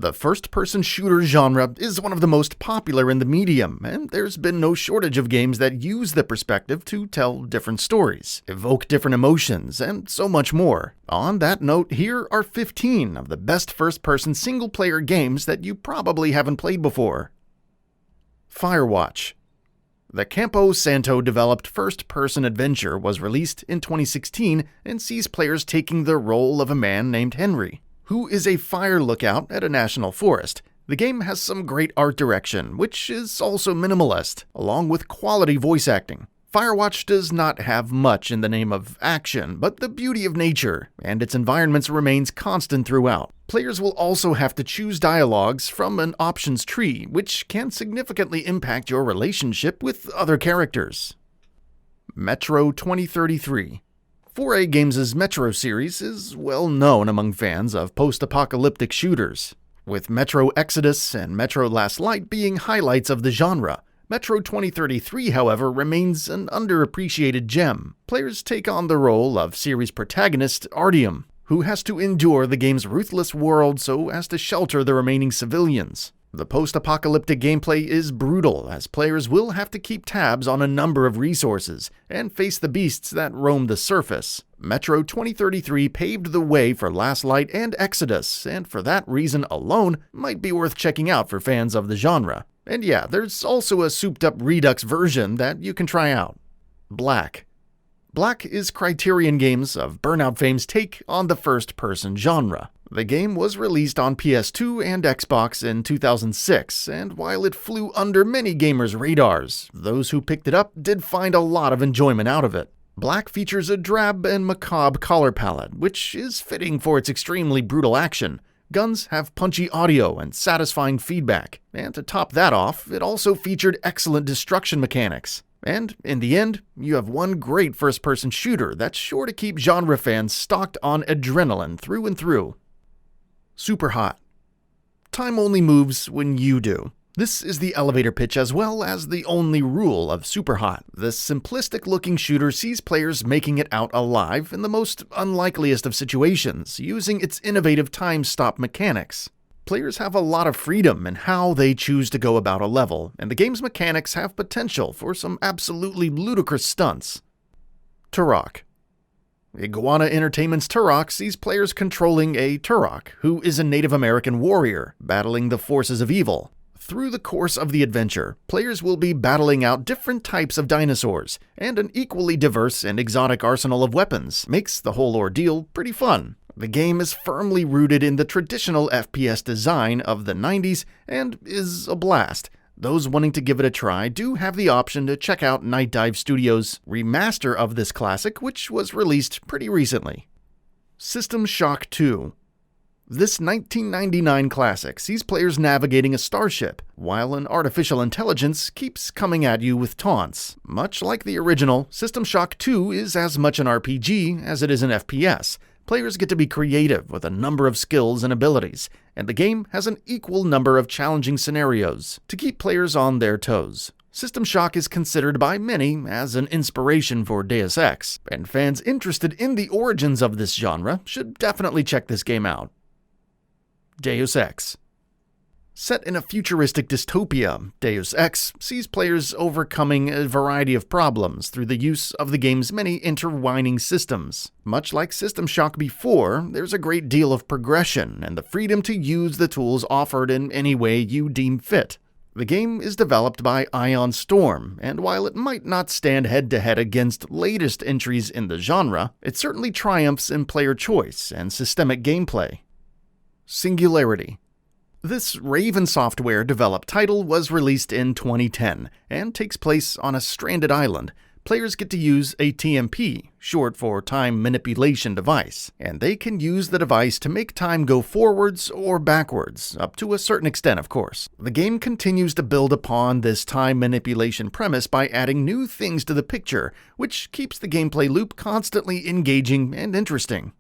The first-person shooter genre is one of the most popular in the medium, and there's been no shortage of games that use the perspective to tell different stories, evoke different emotions, and so much more. On that note, here are 15 of the best first-person single-player games that you probably haven't played before. FIREWATCH. The Campo Santo-developed first-person adventure was released in 2016 and sees players taking the role of a man named Henry, who is a fire lookout at a national forest. The game has some great art direction, which is also minimalist, along with quality voice acting. FIREWATCH does not have much in the name of action, but the beauty of nature and its environments remains constant throughout. Players will also have to choose dialogues from an options tree, which can significantly impact your relationship with other characters. Metro 2033. 4A Games' Metro series is well known among fans of post-apocalyptic shooters, with Metro Exodus and Metro Last Light being highlights of the genre. Metro 2033, however, remains an underappreciated gem. Players take on the role of series protagonist Artyom, who has to endure the game's ruthless world so as to shelter the remaining civilians. The post-apocalyptic gameplay is brutal, as players will have to keep tabs on a number of resources and face the beasts that roam the surface. Metro 2033 paved the way for Last Light and Exodus, and for that reason alone might be worth checking out for fans of the genre. And yeah, there's also a souped-up Redux version that you can try out. Black. Black is Criterion Games of Burnout fame's take on the first-person genre. The game was released on PS2 and Xbox in 2006, and while it flew under many gamers' radars, those who picked it up did find a lot of enjoyment out of it. Black features a drab and macabre color palette, which is fitting for its extremely brutal action. Guns have punchy audio and satisfying feedback, and to top that off, it also featured excellent destruction mechanics. And in the end, you have one great first-person shooter that's sure to keep genre fans stocked on adrenaline through and through. SUPERHOT. Time only moves when you do. This is the elevator pitch as well as the only rule of SUPERHOT. This simplistic-looking shooter sees players making it out alive in the most unlikeliest of situations, using its innovative time stop mechanics. Players have a lot of freedom in how they choose to go about a level, and the game's mechanics have potential for some absolutely ludicrous stunts. TUROK. Iguana Entertainment's TUROK sees players controlling a TUROK, who is a Native American warrior, battling the forces of evil. Through the course of the adventure, players will be battling out different types of dinosaurs, and an equally diverse and exotic arsenal of weapons makes the whole ordeal pretty fun. The game is firmly rooted in the traditional FPS design of the 90s and is a blast. Those wanting to give it a try do have the option to check out Night Dive Studios' remaster of this classic, which was released pretty recently. System Shock 2. This 1999 classic sees players navigating a starship, while an artificial intelligence keeps coming at you with taunts. Much like the original, System Shock 2 is as much an RPG as it is an FPS. Players get to be creative with a number of skills and abilities, and the game has an equal number of challenging scenarios to keep players on their toes. System Shock is considered by many as an inspiration for Deus Ex, and fans interested in the origins of this genre should definitely check this game out. Deus Ex. Set in a futuristic dystopia, Deus Ex sees players overcoming a variety of problems through the use of the game's many intertwining systems. Much like System Shock before, there's a great deal of progression and the freedom to use the tools offered in any way you deem fit. The game is developed by Ion Storm, and while it might not stand head-to-head against latest entries in the genre, it certainly triumphs in player choice and systemic gameplay. Singularity. This Raven Software developed title was released in 2010 and takes place on a stranded island. Players get to use a TMP, short for Time Manipulation Device, and they can use the device to make time go forwards or backwards, up to a certain extent of course. The game continues to build upon this time manipulation premise by adding new things to the picture, which keeps the gameplay loop constantly engaging and interesting.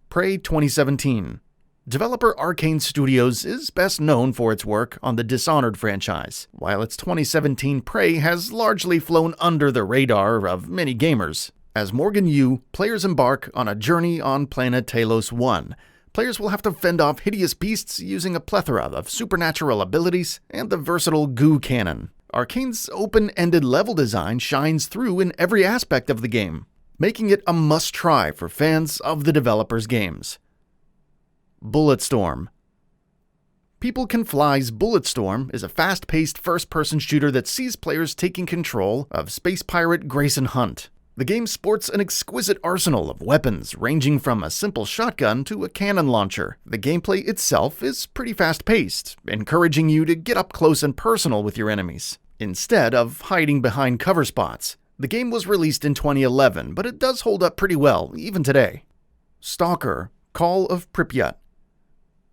Prey 2017. Developer Arcane Studios is best known for its work on the Dishonored franchise, while its 2017 Prey has largely flown under the radar of many gamers. As Morgan Yu, players embark on a journey on planet Talos 1. Players will have to fend off hideous beasts using a plethora of supernatural abilities and the versatile goo cannon. Arcane's open-ended level design shines through in every aspect of the game, making it a must-try for fans of the developer's games. Bulletstorm. People Can Fly's Bulletstorm is a fast-paced first-person shooter that sees players taking control of space pirate Grayson Hunt. The game sports an exquisite arsenal of weapons, ranging from a simple shotgun to a cannon launcher. The gameplay itself is pretty fast-paced, encouraging you to get up close and personal with your enemies, instead of hiding behind cover spots. The game was released in 2011, but it does hold up pretty well, even today. S.T.A.L.K.E.R. Call of Pripyat.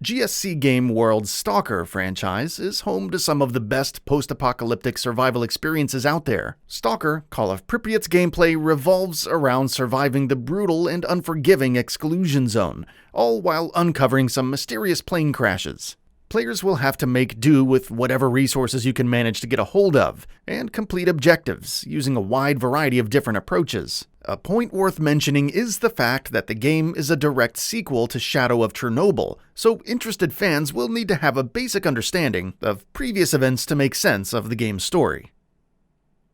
GSC Game World's S.T.A.L.K.E.R. franchise is home to some of the best post-apocalyptic survival experiences out there. S.T.A.L.K.E.R. Call of Pripyat's gameplay revolves around surviving the brutal and unforgiving exclusion zone, all while uncovering some mysterious plane crashes. Players will have to make do with whatever resources you can manage to get a hold of, and complete objectives using a wide variety of different approaches. A point worth mentioning is the fact that the game is a direct sequel to Shadow of Chernobyl, so interested fans will need to have a basic understanding of previous events to make sense of the game's story.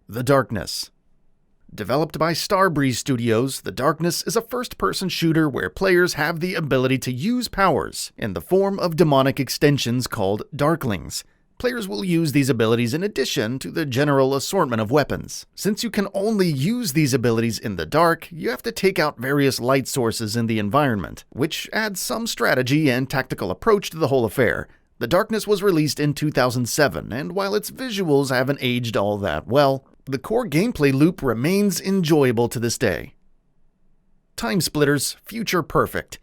The Darkness. Developed by Starbreeze Studios, The Darkness is a first-person shooter where players have the ability to use powers in the form of demonic extensions called Darklings. Players will use these abilities in addition to the general assortment of weapons. Since you can only use these abilities in the dark, you have to take out various light sources in the environment, which adds some strategy and tactical approach to the whole affair. The Darkness was released in 2007, and while its visuals haven't aged all that well, the core gameplay loop remains enjoyable to this day. TimeSplitters Future Perfect.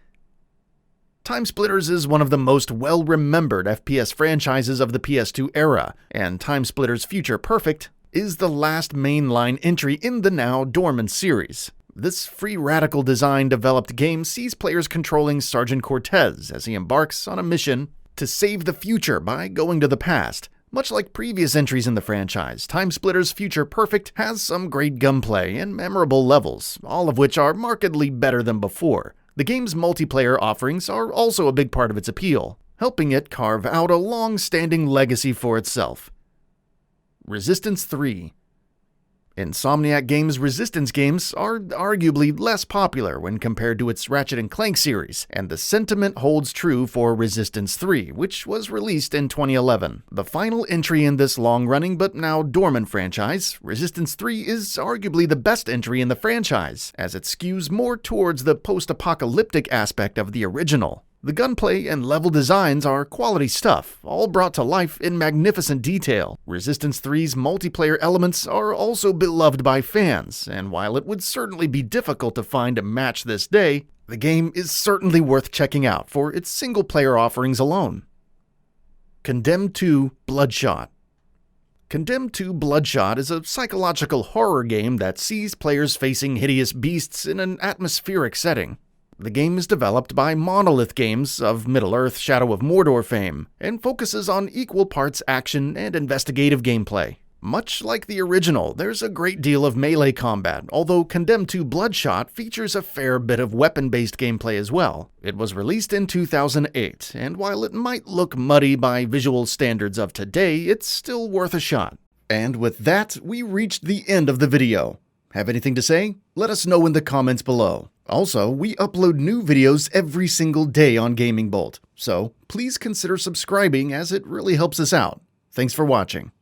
TimeSplitters is one of the most well-remembered FPS franchises of the PS2 era, and TimeSplitters Future Perfect is the last mainline entry in the now dormant series. This free radical design-developed game sees players controlling Sergeant Cortez as he embarks on a mission to save the future by going to the past. Much like previous entries in the franchise, TimeSplitters Future Perfect has some great gunplay and memorable levels, all of which are markedly better than before. The game's multiplayer offerings are also a big part of its appeal, helping it carve out a long-standing legacy for itself. Resistance 3. Insomniac Games' Resistance games are arguably less popular when compared to its Ratchet & Clank series, and the sentiment holds true for Resistance 3, which was released in 2011. The final entry in this long-running but now dormant franchise, Resistance 3 is arguably the best entry in the franchise, as it skews more towards the post-apocalyptic aspect of the original. The gunplay and level designs are quality stuff, all brought to life in magnificent detail. Resistance 3's multiplayer elements are also beloved by fans, and while it would certainly be difficult to find a match this day, the game is certainly worth checking out for its single-player offerings alone. Condemned 2 Bloodshot. Condemned 2 Bloodshot is a psychological horror game that sees players facing hideous beasts in an atmospheric setting. The game is developed by Monolith Games of Middle-earth Shadow of Mordor fame, and focuses on equal parts action and investigative gameplay. Much like the original, there's a great deal of melee combat, although Condemned 2 Bloodshot features a fair bit of weapon-based gameplay as well. It was released in 2008, and while it might look muddy by visual standards of today, it's still worth a shot. And with that, we reached the end of the video. Have anything to say? Let us know in the comments below. Also, we upload new videos every single day on GamingBolt, so please consider subscribing as it really helps us out. Thanks for watching.